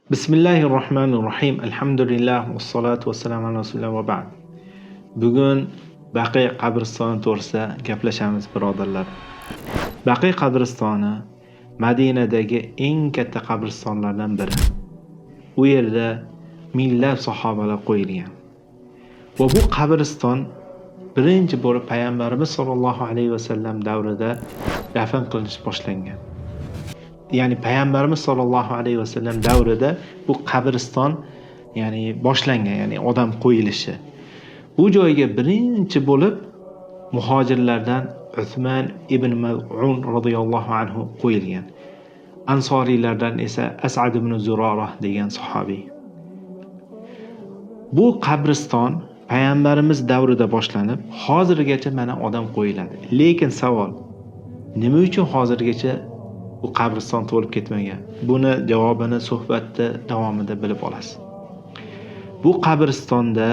Bismillahirrohmanirrohim. Alhamdulillah vassalatu vassalamu ala rasulillah va ba'd. Bugun Baqiy qabristoni to'g'risida gaplashamiz, birodarlar. Baqiy qabristoni Madinadagi eng katta qabristonlardan biri. U yerda minglab sahobalar qo'yilgan. Va bu qabriston birinchi bo'lib payg'ambarimiz sollallohu alayhi vasallam davrida dafn qilinish boshlangan. Ya'ni payg'ambarimiz sollallohu alayhi vasallam davrida bu qabriston boshlangan, ya'ni odam qo'yilishi. Bu joyga birinchi bo'lib muhojirlardan Uthman ibn Maz'un radhiyallohu anhu qo'yilgan. Ansoriylardan esa As'ad ibn Zurarah degan sahobiy. Bu qabriston payg'ambarimiz davrida boshlanib, hozirgacha mana odam qo'yiladi. Lekin savol, nima uchun hozirgacha bu qabriston to'lib ketmagan? Buni javobini suhbatda davomida bilib olasiz. Bu qabristonda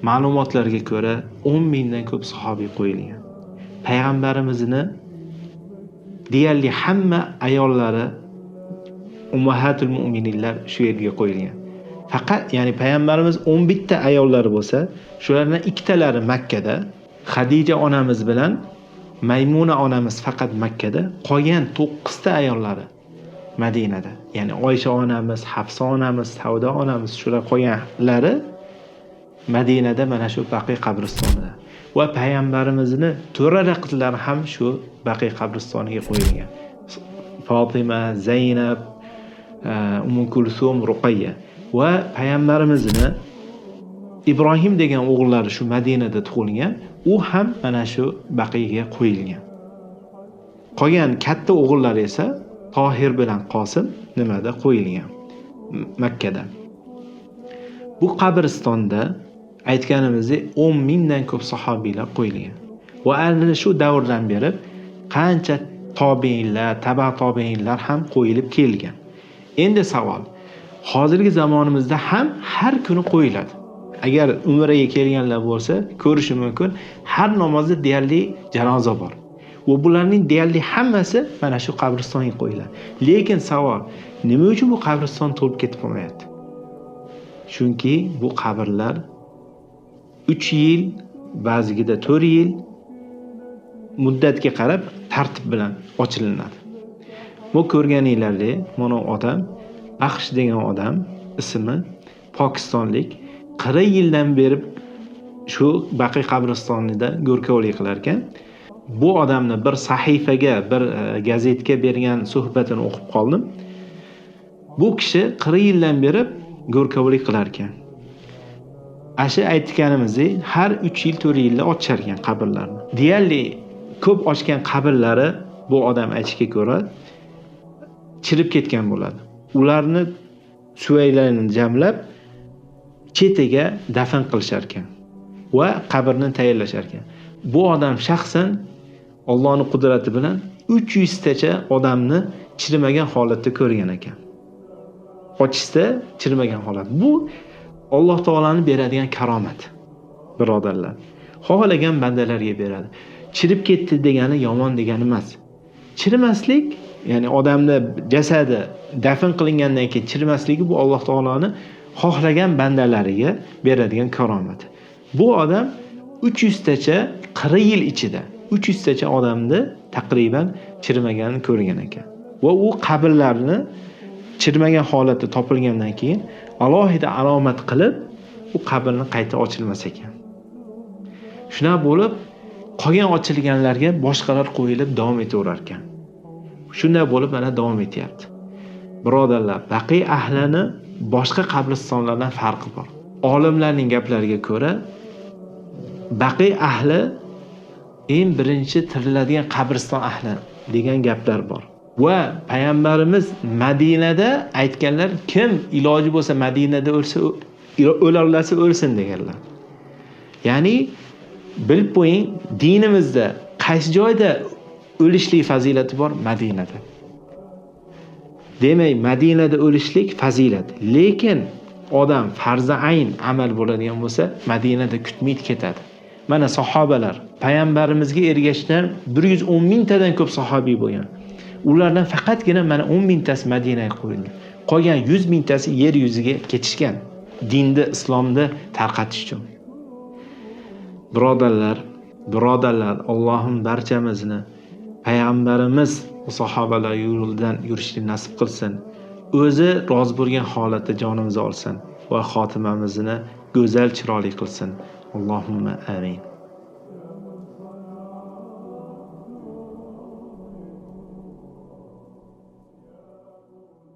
ma'lumotlarga ko'ra 10 mingdan ko'p sahobiy qo'yilgan. Payg'ambarimizni deyarli hamma ayollari, ummahatul mu'minlar shu yerga qo'yilgan. Faqat payg'ambarimiz 11 ta ayollari bo'lsa, shulardan ikkitalari Makkada, Xadija onamiz bilan Maymuna onamiz faqat Makkada, qolgan 9 ta ayollari Madinada. Ya'ni Oysha onamiz, Hafsa onamiz, Savda onamiz, shular qolganlari Madinada mana shu Baqiy qabristonida. Va payg'ambarimizni to'rala qizlari ham shu Baqiy qabristoniga qo'yilgan. Fatima, Zaynab, Kulsum, Ruqayya va payg'ambarimizni Ibrohim degan o'g'illari shu Madinada tug'ilgan, u ham mana shu Baqiyga qo'yilgan. Qolgan katta o'g'illari esa Tohir bilan Qosim nimada qo'yilgan? Makkada. Bu qabristonda aytganimizdek 10 mingdan ko'p sahobiylar qo'yilgan. Va ana shu davrdan beri qancha tobiinlar, taba tobiinlar ham qo'yilib kelgan. Endi savol, hozirgi zamonimizda ham har kuni qo'yiladi. Agar umraga kelganlar bo'lsa, ko'rishi mumkin, har namozda deyarli janoza bor. Va bularning deyarli hammasi mana shu qabristonga qo'yiladi. Lekin savol, nima uchun bu qabriston to'lib ketib qolmayapti? Chunki bu qabrlar 3 yil, ba'zigida 4 yil muddatga qarab tartib bilan ochilinadi. Bu ko'rganinglardek, mana odam, Baxsh degan odam, ismi Pokistonlik, 40 yildan beri shu Baqiy qabristonida go'rkovlik qilar ekan. Bu odamni bir sahifaga, bir gazetga bergan suhbatini o'qib qoldim. Bu kishi 40 yildan beri go'rkovlik qilar ekan. Ashi aytganimizdek, har 3 yil, 4 yilda ochar ekan qabrlarni. Deyarli ko'p ochgan qabrlari bu odam aytishiga ko'ra chirib ketgan bo'ladi. Ularni suvaylarini jamlab chetiga dafn qilishar ekan va qabrni tayyorlashar ekan. Bu odam shaxsan Allohning qudrati bilan 300 tacha odamni chirimagan holatda ko'rgan ekan. Ochishda chirimagan holat. Bu Alloh taolaning beradigan karomat, birodarlar. Xohlagan bandalarga beradi. Chirib ketdi degani yomon degani emas. Chirimaslik, ya'ni odamni jasadi dafn qilingandan keyin chirimasligi bu Alloh taolaning xohlagan bandalariga beradigan karomat. Bu odam 300 tacha 40 yil ichida 300 tacha odamni taqriban chirimaganini ko'rgan ekan. Va u qabrlarni chirimagan holatda topilgandan keyin alohida alomat qilib u qabrni qayta ochilmas ekan. Shuna bo'lib qolgan ochilganlarga boshqalar qo'yilib davom etaverar ekan. Shunday bo'lib mana davom etyapti. Birodarlar, Baqiy ahlini boshqa qabristonlardan farqi bor. Olimlarning gaplariga ko'ra, Baqiy ahli eng birinchi tiriladigan qabriston ahli degan gaplar bor. Va payg'ambarimiz Madinada aytganlar, kim iloji bo'lsa Madinada o'lsa, o'larlarsa o'lsin deganlar. Ya'ni bilib qo'ying, dinimizda qaysi joyda o'lishlik fazilati bor? Madinada. Demak, Madinada o'lishlik fazilat. Lekin odam farzi ayn amal bo'ladigan bo'lsa, Madinada kutmaydi ketadi. Mana sahobalar payg'ambarimizga ergashgan 110 mingtadan ko'p sahobiy bo'lgan. Ulardan faqatgina mana 10 mingtasi Madinaga qo'yilgan. Qolgan 100 mingtasi yer yuziga ketishgan. Dinni, islomni tarqatish uchun. Birodarlar, Allohim barchamizni payg'ambarimiz va sahobalar yo'lidan yurishni nasib qilsin. O'zi rozi bo'lgan holatda jonimizni olsin va xotimamizni go'zal, chiroyli qilsin. Allohumma amin.